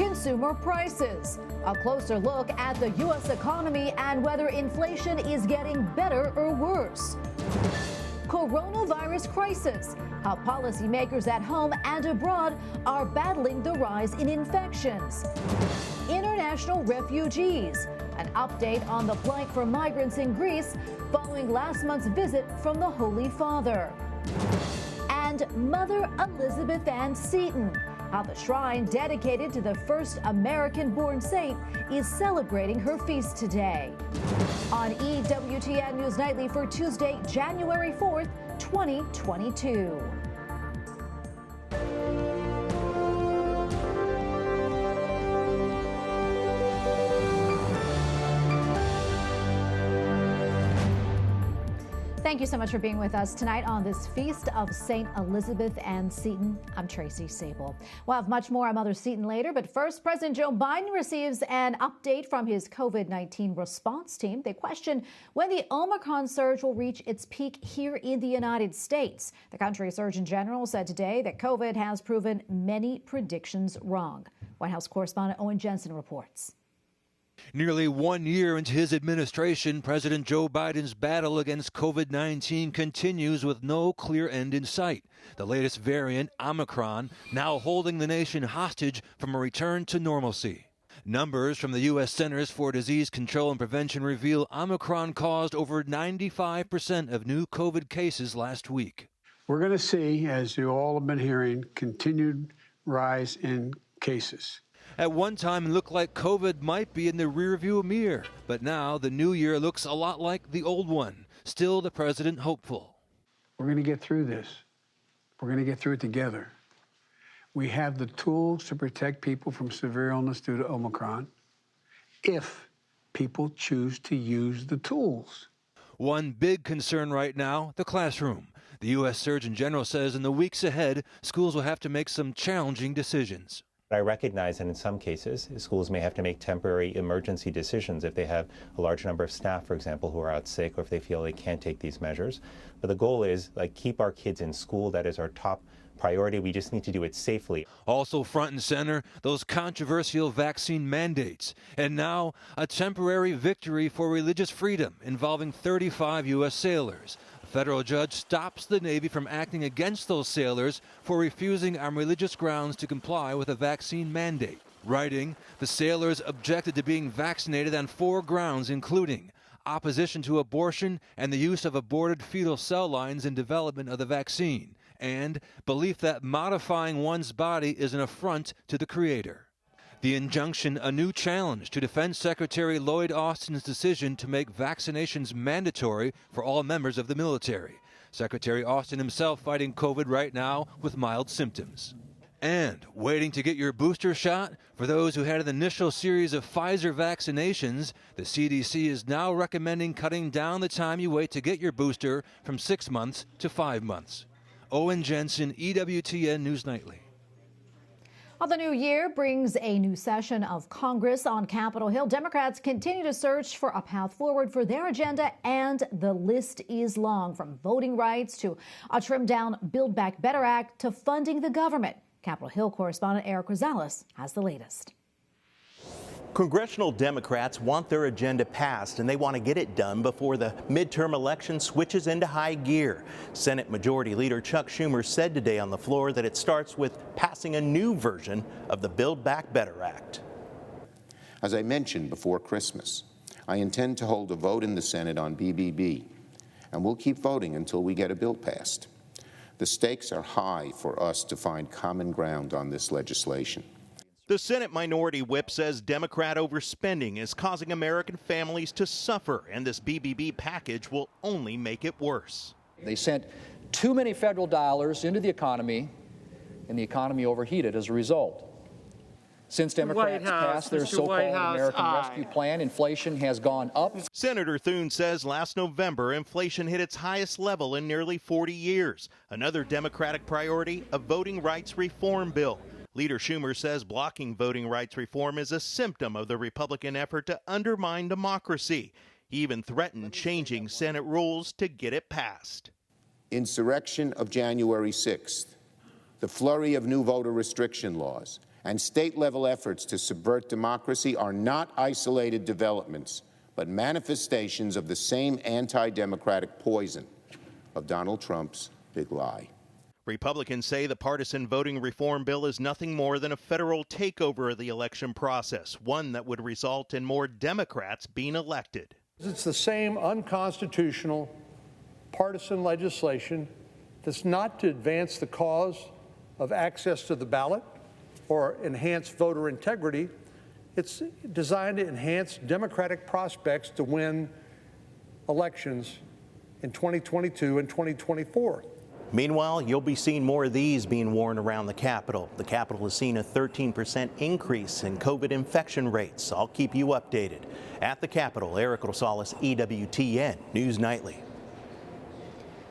consumer prices. A closer look at the U.S. economy and whether inflation is getting better or worse. Coronavirus crisis, how policymakers at home and abroad are battling the rise in infections. International refugees, an update on the plight for migrants in Greece following last month's visit from the Holy Father. And Mother Elizabeth Ann Seton, how the shrine dedicated to the first American-born saint is celebrating her feast today. On EWTN News Nightly for Tuesday, January 4th, 2022. Thank you so much for being with us tonight on this feast of St. Elizabeth Ann Seton. I'm Tracy Sable. We'll have much more on Mother Seton later, but first, President Joe Biden receives an update from his COVID-19 response team. They question when the Omicron surge will reach its peak here in the United States. The country's Surgeon General said today that COVID has proven many predictions wrong. White House correspondent Owen Jensen reports. Nearly 1 year into his administration, President Joe Biden's battle against COVID-19 continues with no clear end in sight. The latest variant, Omicron, now holding the nation hostage from a return to normalcy. Numbers from the U.S. Centers for Disease Control and Prevention reveal Omicron caused over 95% of new COVID cases last week. We're going to see, as you all have been hearing, continued rise in cases. At one time, it looked like COVID might be in the rearview mirror, but now the new year looks a lot like the old one. Still, the president hopeful. We're going to get through this. We're going to get through it together. We have the tools to protect people from severe illness due to Omicron if people choose to use the tools. One big concern right now, the classroom. The U.S. Surgeon General says in the weeks ahead, schools will have to make some challenging decisions. I recognize that in some cases, schools may have to make temporary emergency decisions if they have a large number of staff, for example, who are out sick or if they feel they can't take these measures. But the goal is, keep our kids in school. That is our top priority. We just need to do it safely. Also front and center, those controversial vaccine mandates. And now, a temporary victory for religious freedom involving 35 U.S. sailors. A federal judge stops the Navy from acting against those sailors for refusing on religious grounds to comply with a vaccine mandate. Writing, the sailors objected to being vaccinated on 4 grounds, including opposition to abortion and the use of aborted fetal cell lines in development of the vaccine, and belief that modifying one's body is an affront to the Creator. The injunction, a new challenge to Defense Secretary Lloyd Austin's decision to make vaccinations mandatory for all members of the military. Secretary Austin himself fighting COVID right now with mild symptoms. And waiting to get your booster shot? For those who had an initial series of Pfizer vaccinations, the CDC is now recommending cutting down the time you wait to get your booster from 6 months to 5 months. Owen Jensen, EWTN News Nightly. Well, the new year brings a new session of Congress on Capitol Hill. Democrats continue to search for a path forward for their agenda, and the list is long, from voting rights to a trimmed-down Build Back Better Act to funding the government. Capitol Hill correspondent Eric Rosales has the latest. Congressional Democrats want their agenda passed, and they want to get it done before the midterm election switches into high gear. Senate Majority Leader Chuck Schumer said today on the floor that it starts with passing a new version of the Build Back Better Act. As I mentioned before Christmas, I intend to hold a vote in the Senate on BBB, and we'll keep voting until we get a bill passed. The stakes are high for us to find common ground on this legislation. The Senate Minority Whip says Democrat overspending is causing American families to suffer, and this BBB package will only make it worse. They sent too many federal dollars into the economy, and the economy overheated as a result. Since Democrats passed their so-called American Rescue Plan, inflation has gone up. Senator Thune says last November, inflation hit its highest level in nearly 40 years. Another Democratic priority, a voting rights reform bill. Leader Schumer says blocking voting rights reform is a symptom of the Republican effort to undermine democracy. He even threatened changing Senate rules to get it passed. Insurrection of January 6th, the flurry of new voter restriction laws, and state-level efforts to subvert democracy are not isolated developments, but manifestations of the same anti-democratic poison of Donald Trump's big lie. Republicans say the partisan voting reform bill is nothing more than a federal takeover of the election process, one that would result in more Democrats being elected. It's the same unconstitutional partisan legislation that's not to advance the cause of access to the ballot or enhance voter integrity. It's designed to enhance Democratic prospects to win elections in 2022 and 2024. Meanwhile, you'll be seeing more of these being worn around the Capitol. The Capitol has seen a 13% increase in COVID infection rates. I'll keep you updated. At the Capitol, Eric Rosales, EWTN News Nightly.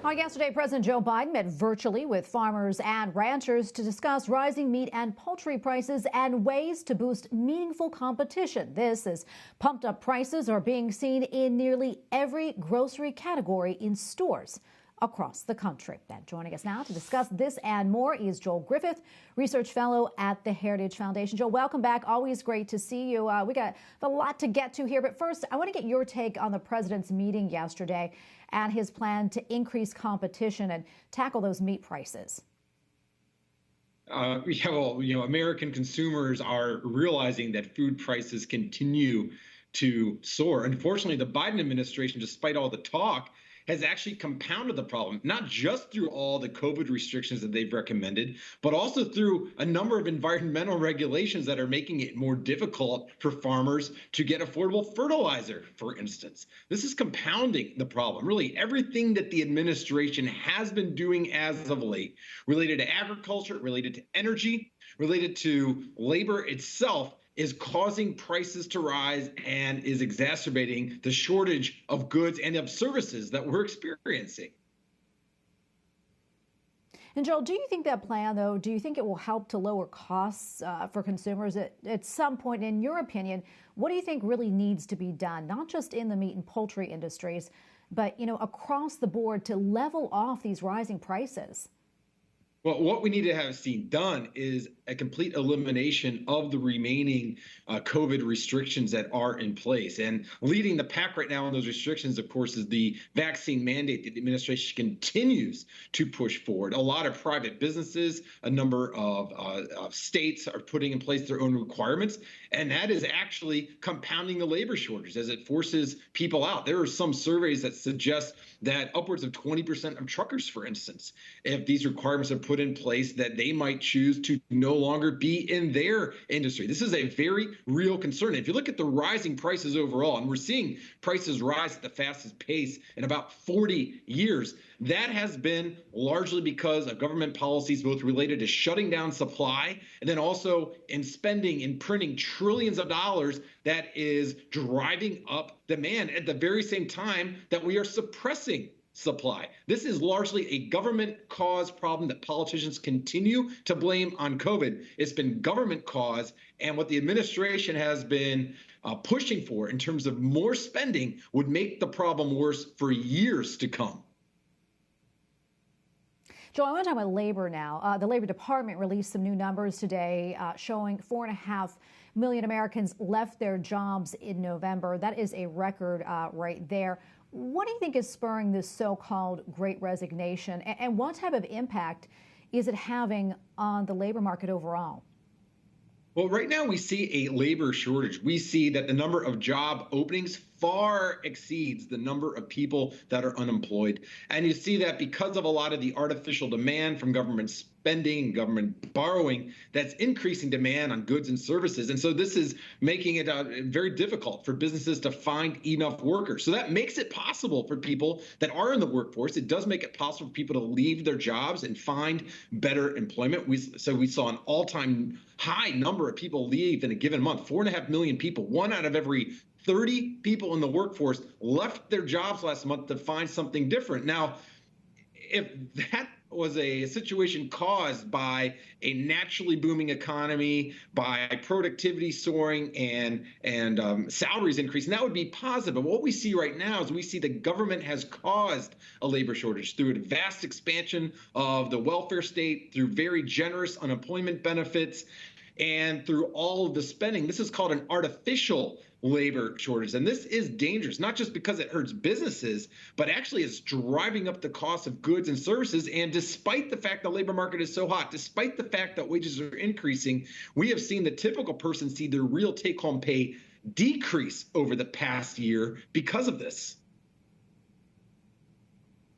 Yesterday, President Joe Biden met virtually with farmers and ranchers to discuss rising meat and poultry prices and ways to boost meaningful competition. This as pumped up prices are being seen in nearly every grocery category in stores across the country. And joining us now to discuss this and more is Joel Griffith, research fellow at the Heritage Foundation. Joel, welcome back. Always great to see you. We got a lot to get to here, but first, I want to get your take on the president's meeting yesterday and his plan to increase competition and tackle those meat prices. American consumers are realizing that food prices continue to soar. Unfortunately, the Biden administration, despite all the talk, has actually compounded the problem, not just through all the COVID restrictions that they've recommended, but also through a number of environmental regulations that are making it more difficult for farmers to get affordable fertilizer, for instance. This is compounding the problem. Really, everything that the administration has been doing as of late, related to agriculture, related to energy, related to labor itself, is causing prices to rise and is exacerbating the shortage of goods and of services that we're experiencing. And Joel, do you think that plan, though, do you think it will help to lower costs for consumers at some point? In your opinion, what do you think really needs to be done, not just in the meat and poultry industries, but, across the board to level off these rising prices? Well, what we need to have seen done is a complete elimination of the remaining COVID restrictions that are in place. And leading the pack right now on those restrictions, of course, is the vaccine mandate that the administration continues to push forward. A lot of private businesses, a number of states are putting in place their own requirements. And that is actually compounding the labor shortage as it forces people out. There are some surveys that suggest that upwards of 20% of truckers, for instance, if these requirements are put in place, that they might choose to no longer be in their industry. This is a very real concern. If you look at the rising prices overall, and we're seeing prices rise at the fastest pace in about 40 years, that has been largely because of government policies, both related to shutting down supply and then also in spending and printing trillions of dollars that is driving up demand at the very same time that we are suppressing supply. This is largely a government-caused problem that politicians continue to blame on COVID. It's been government-caused, and what the administration has been pushing for in terms of more spending would make the problem worse for years to come. Joel, I want to talk about labor now. The Labor Department released some new numbers today showing 4.5 million Americans left their jobs in November. That is a record right there. What do you think is spurring this so-called Great Resignation, and what type of impact is it having on the labor market overall? Well, right now we see a labor shortage. We see that the number of job openings far exceeds the number of people that are unemployed. And you see that because of a lot of the artificial demand from government spending, government borrowing, that's increasing demand on goods and services. And so this is making it very difficult for businesses to find enough workers. So that makes it possible for people that are in the workforce. It does make it possible for people to leave their jobs and find better employment. We saw an all-time high number of people leave in a given month, 4.5 million people. 1 out of every 30 people in the workforce left their jobs last month to find something different. Now, if that was a situation caused by a naturally booming economy, by productivity soaring and salaries increasing, that would be positive. But what we see right now is we see the government has caused a labor shortage through a vast expansion of the welfare state, through very generous unemployment benefits. And through all of the spending, this is called an artificial labor shortage. And this is dangerous, not just because it hurts businesses, but actually it's driving up the cost of goods and services. And despite the fact the labor market is so hot, despite the fact that wages are increasing, we have seen the typical person see their real take-home pay decrease over the past year because of this.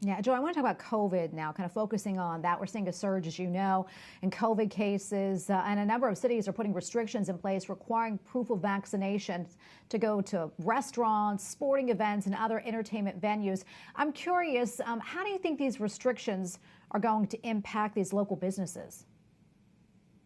Yeah, Joe, I want to talk about COVID now, kind of focusing on that. We're seeing a surge, as you know, in COVID cases, and a number of cities are putting restrictions in place requiring proof of vaccination to go to restaurants, sporting events, and other entertainment venues. I'm curious, how do you think these restrictions are going to impact these local businesses?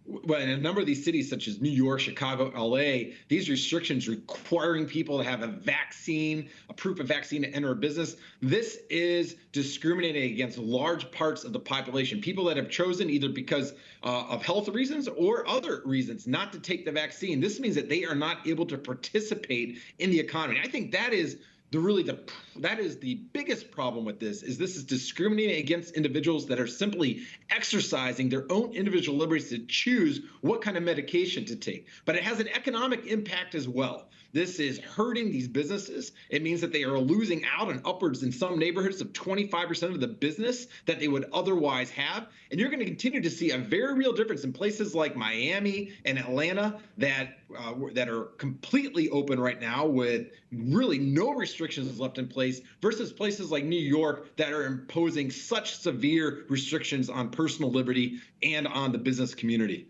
Well, in a number of these cities, such as New York, Chicago, LA, these restrictions requiring people to have a vaccine, a proof of vaccine to enter a business, this is discriminating against large parts of the population, people that have chosen either because of health reasons or other reasons not to take the vaccine. This means that they are not able to participate in the economy. I think that is that is the biggest problem with this is discriminating against individuals that are simply exercising their own individual liberties to choose what kind of medication to take. But it has an economic impact as well. This is hurting these businesses. It means that they are losing out on upwards in some neighborhoods of 25% of the business that they would otherwise have. And you're going to continue to see a very real difference in places like Miami and Atlanta that are completely open right now with really no restrictions left in place versus places like New York that are imposing such severe restrictions on personal liberty and on the business community.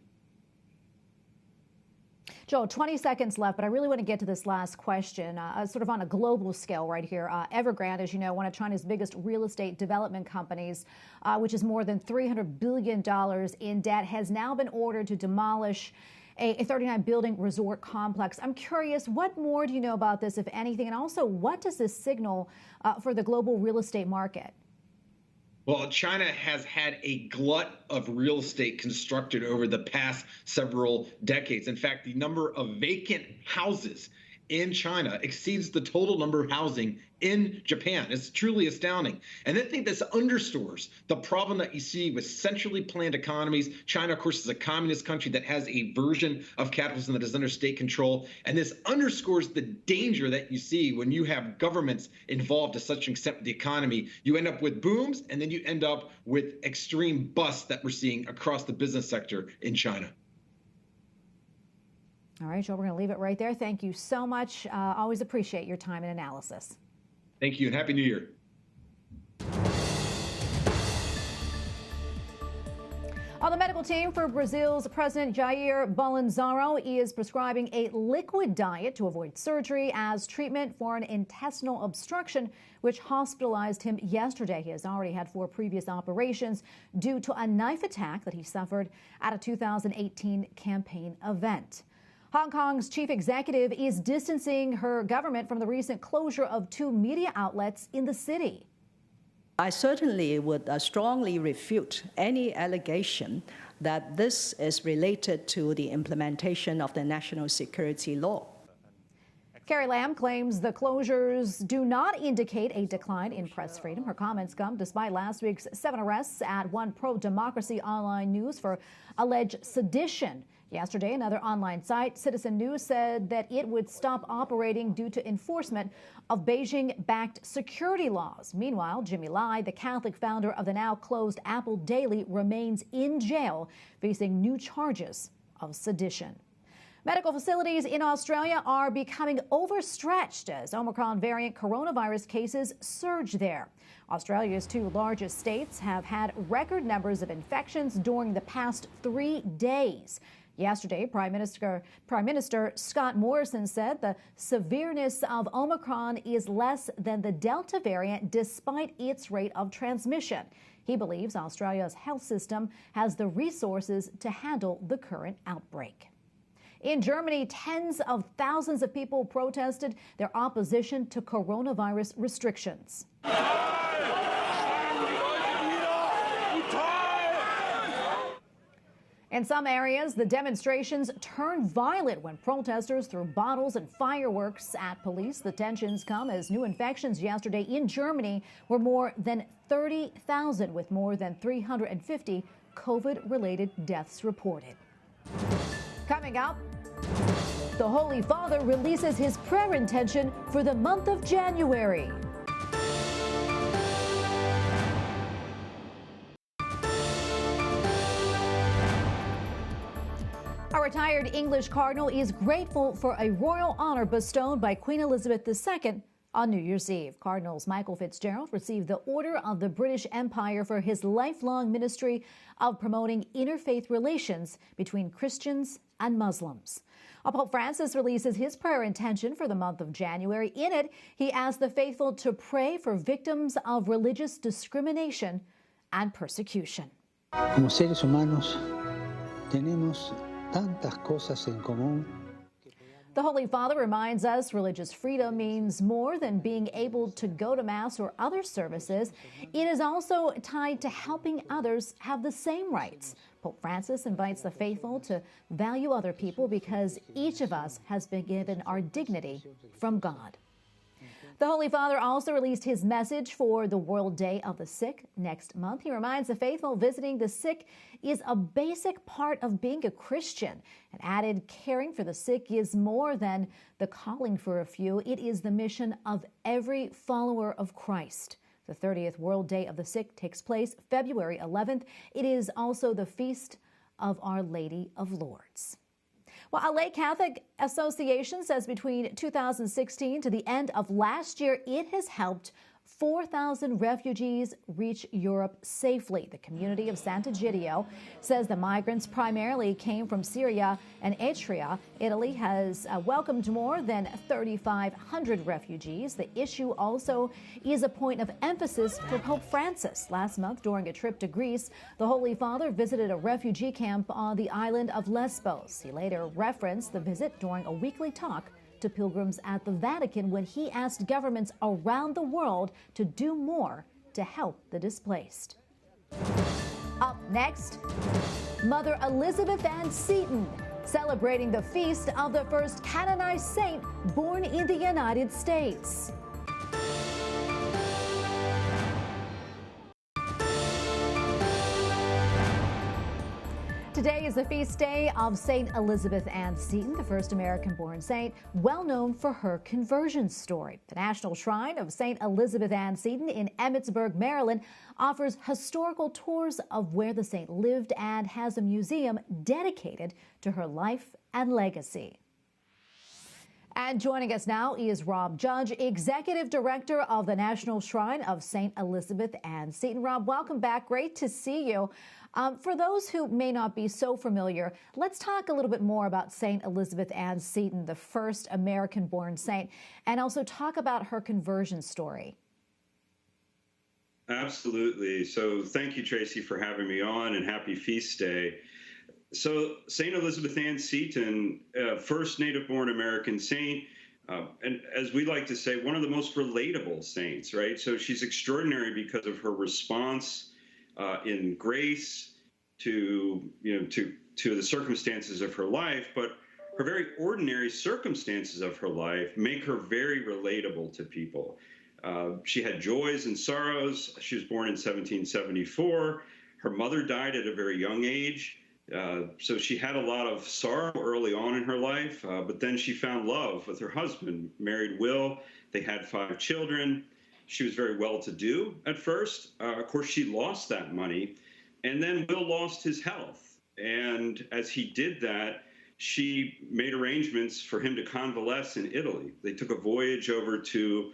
Joe, 20 seconds left, but I really want to get to this last question, sort of on a global scale right here. Evergrande, as you know, one of China's biggest real estate development companies, which is more than $300 billion in debt, has now been ordered to demolish a 39-building resort complex. I'm curious, what more do you know about this, if anything? And also, what does this signal for the global real estate market? Well, China has had a glut of real estate constructed over the past several decades. In fact, the number of vacant houses in China exceeds the total number of housing in Japan. It's truly astounding. And I think this underscores the problem that you see with centrally planned economies. China, of course, is a communist country that has a version of capitalism that is under state control. And this underscores the danger that you see when you have governments involved to such an extent with the economy. You end up with booms, and then you end up with extreme busts that we're seeing across the business sector in China. All right, Joe, we're going to leave it right there. Thank you so much. Always appreciate your time and analysis. Thank you, and Happy New Year. On the medical team for Brazil's President Jair Bolsonaro is prescribing a liquid diet to avoid surgery as treatment for an intestinal obstruction, which hospitalized him yesterday. He has already had 4 previous operations due to a knife attack that he suffered at a 2018 campaign event. Hong Kong's chief executive is distancing her government from the recent closure of 2 media outlets in the city. I certainly would strongly refute any allegation that this is related to the implementation of the national security law. Carrie Lam claims the closures do not indicate a decline in press freedom. Her comments come despite last week's 7 arrests at one pro-democracy online news for alleged sedition. Yesterday, another online site, Citizen News, said that it would stop operating due to enforcement of Beijing-backed security laws. Meanwhile, Jimmy Lai, the Catholic founder of the now-closed Apple Daily, remains in jail, facing new charges of sedition. Medical facilities in Australia are becoming overstretched as Omicron variant coronavirus cases surge there. Australia's 2 largest states have had record numbers of infections during the past 3 days. Yesterday, Prime Minister Scott Morrison said the severeness of Omicron is less than the Delta variant despite its rate of transmission. He believes Australia's health system has the resources to handle the current outbreak. In Germany, tens of thousands of people protested their opposition to coronavirus restrictions. In some areas, the demonstrations turned violent when protesters threw bottles and fireworks at police. The tensions come as new infections yesterday in Germany were more than 30,000, with more than 350 COVID-related deaths reported. Coming up, the Holy Father releases his prayer intention for the month of January. A retired English cardinal is grateful for a royal honor bestowed by Queen Elizabeth II on New Year's Eve. Cardinals Michael Fitzgerald received the Order of the British Empire for his lifelong ministry of promoting interfaith relations between Christians and Muslims. Pope Francis releases his prayer intention for the month of January. In it, he asked the faithful to pray for victims of religious discrimination and persecution. Como seres humanos, tenemos tantas cosas en común. The Holy Father reminds us religious freedom means more than being able to go to Mass or other services. It is also tied to helping others have the same rights. Pope Francis invites the faithful to value other people because each of us has been given our dignity from God. The Holy Father also released his message for the World Day of the Sick next month. He reminds the faithful visiting the sick is a basic part of being a Christian, and added caring for the sick is more than the calling for a few. It is the mission of every follower of Christ. The 30th World Day of the Sick takes place February 11th. It is also the feast of Our Lady of Lourdes. Well, LA Catholic Association says between 2016 to the end of last year, it has helped 4,000 refugees reach Europe safely. The community of Sant'Egidio says the migrants primarily came from Syria and Eritrea. Italy has welcomed more than 3,500 refugees. The issue also is a point of emphasis for Pope Francis. Last month, during a trip to Greece, the Holy Father visited a refugee camp on the island of Lesbos. He later referenced the visit during a weekly talk to pilgrims at the Vatican when he asked governments around the world to do more to help the displaced. Up next, Mother Elizabeth Ann Seton celebrating the feast of the first canonized saint born in the United States. Today is the feast day of St. Elizabeth Ann Seton, the first American-born saint, well known for her conversion story. The National Shrine of St. Elizabeth Ann Seton in Emmitsburg, Maryland, offers historical tours of where the saint lived and has a museum dedicated to her life and legacy. And joining us now is Rob Judge, Executive Director of the National Shrine of St. Elizabeth Ann Seton. Rob, welcome back. Great to see you. For those who may not be so familiar, let's talk a little bit more about St. Elizabeth Ann Seton, the first American-born saint, and also talk about her conversion story. Absolutely. So thank you, Tracy, for having me on, and happy feast day. So St. Elizabeth Ann Seton, first native-born American saint, and as we like to say, one of the most relatable saints, right? So she's extraordinary because of her response in grace to the circumstances of her life, but her very ordinary circumstances of her life make her very relatable to people. She had joys and sorrows. She was born in 1774. Her mother died at a very young age. So she had a lot of sorrow early on in her life, but then she found love with her husband, married Will. They had 5 children. She was very well-to-do at first. Of course, she lost that money, and then Will lost his health. And as he did that, she made arrangements for him to convalesce in Italy. They took a voyage over to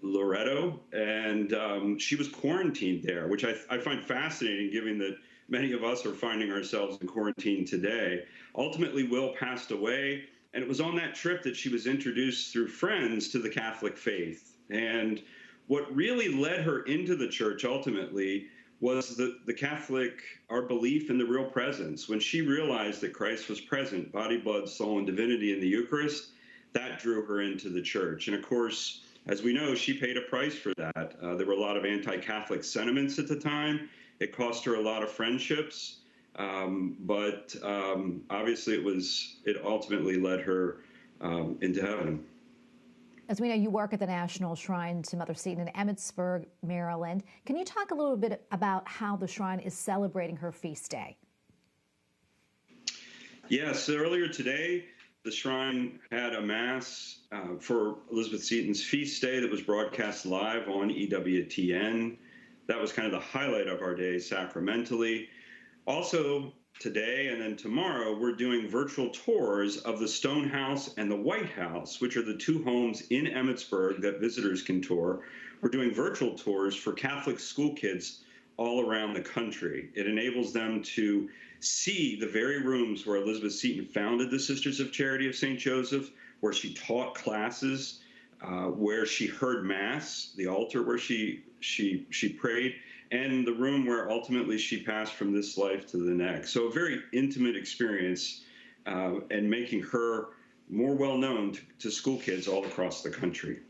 Loreto, and she was quarantined there, which I find fascinating, given that many of us are finding ourselves in quarantine today. Ultimately, Will passed away, and it was on that trip that she was introduced through friends to the Catholic faith. And what really led her into the church ultimately was our belief in the real presence. When she realized that Christ was present, body, blood, soul, and divinity in the Eucharist, that drew her into the church. And of course, as we know, she paid a price for that. There were a lot of anti-Catholic sentiments at the time. It cost her a lot of friendships, but obviously it ultimately led her into heaven. As we know, you work at the National Shrine to Mother Seton in Emmitsburg, Maryland. Can you talk a little bit about how the shrine is celebrating her feast day? Yes, earlier today, the Shrine had a Mass for Elizabeth Seton's feast day that was broadcast live on EWTN. That was kind of the highlight of our day sacramentally. Also, today and then tomorrow, we're doing virtual tours of the Stone House and the White House, which are the two homes in Emmitsburg that visitors can tour. We're doing virtual tours for Catholic school kids all around the country. It enables them to see the very rooms where Elizabeth Seton founded the Sisters of Charity of St. Joseph, where she taught classes, where she heard Mass, the altar where she prayed, and the room where ultimately she passed from this life to the next. So a very intimate experience, and making her more well known to school kids all across the country.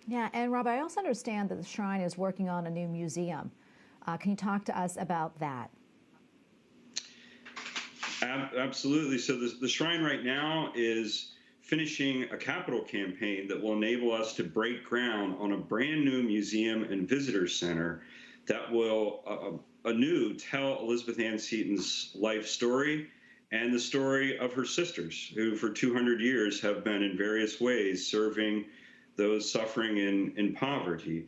Yeah, and Rob, I also understand that the Shrine is working on a new museum. Can you talk to us about that? Absolutely. So the Shrine right now is finishing a capital campaign that will enable us to break ground on a brand new museum and visitor center that will anew tell Elizabeth Ann Seton's life story and the story of her sisters, who for 200 years have been in various ways serving those suffering in poverty.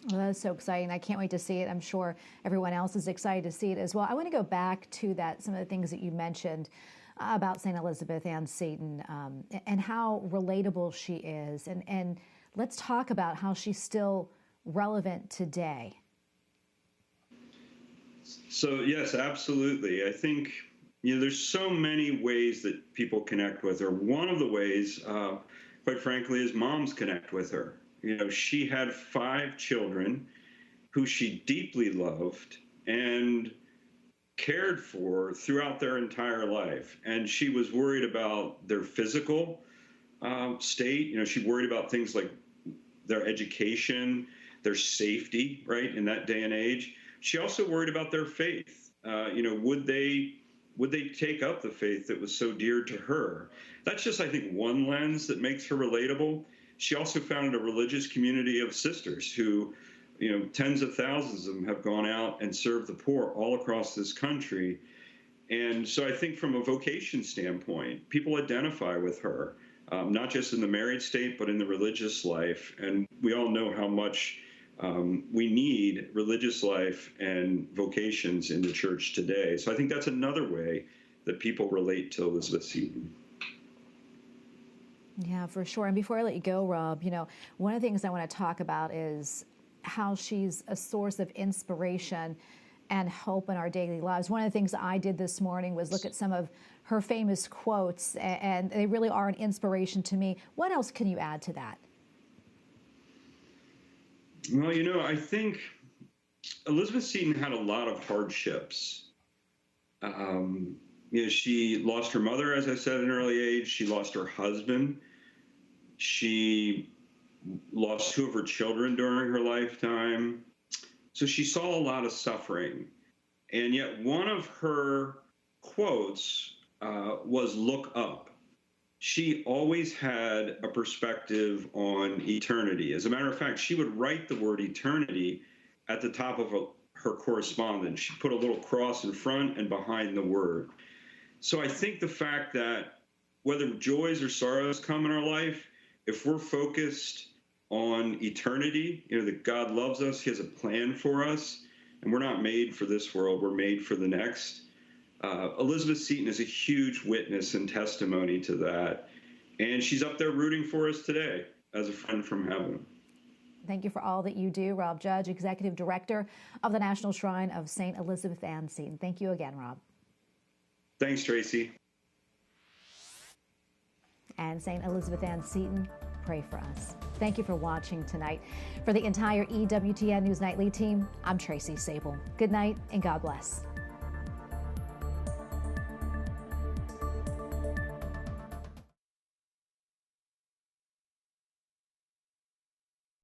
Well, that's so exciting. I can't wait to see it. I'm sure everyone else is excited to see it as well. I want to go back to some of the things that you mentioned about St. Elizabeth Ann Seton, and how relatable she is. And let's talk about how she's still relevant today. So, yes, absolutely. I think, there's so many ways that people connect with her. One of the ways, quite frankly, is moms connect with her. She had 5 children who she deeply loved and cared for throughout their entire life. And she was worried about their physical state. She worried about things like their education, their safety, right, in that day and age. She also worried about their faith. Would they take up the faith that was so dear to her? That's just, I think, one lens that makes her relatable. She also founded a religious community of sisters who, tens of thousands of them have gone out and served the poor all across this country. And so I think from a vocation standpoint, people identify with her, not just in the married state, but in the religious life. And we all know how much we need religious life and vocations in the church today. So I think that's another way that people relate to Elizabeth Seton. Yeah, for sure. And before I let you go, Rob, one of the things I want to talk about is how she's a source of inspiration and hope in our daily lives. One of the things I did this morning was look at some of her famous quotes, and they really are an inspiration to me. What else can you add to that? Well, I think Elizabeth Seton had a lot of hardships. She lost her mother, as I said, at an early age. She lost her husband. She lost 2 of her children during her lifetime. So she saw a lot of suffering. And yet one of her quotes was "look up." She always had a perspective on eternity. As a matter of fact, she would write the word eternity at the top of her correspondence. She put a little cross in front and behind the word. So I think the fact that whether joys or sorrows come in our life, if we're focused on eternity, that God loves us, He has a plan for us, and we're not made for this world, we're made for the next. Elizabeth Seton is a huge witness and testimony to that. And she's up there rooting for us today as a friend from heaven. Thank you for all that you do, Rob Judge, Executive Director of the National Shrine of St. Elizabeth Ann Seton. Thank you again, Rob. Thanks, Tracy. And St. Elizabeth Ann Seton, pray for us. Thank you for watching tonight. For the entire EWTN News Nightly team, I'm Tracy Sable. Good night and God bless.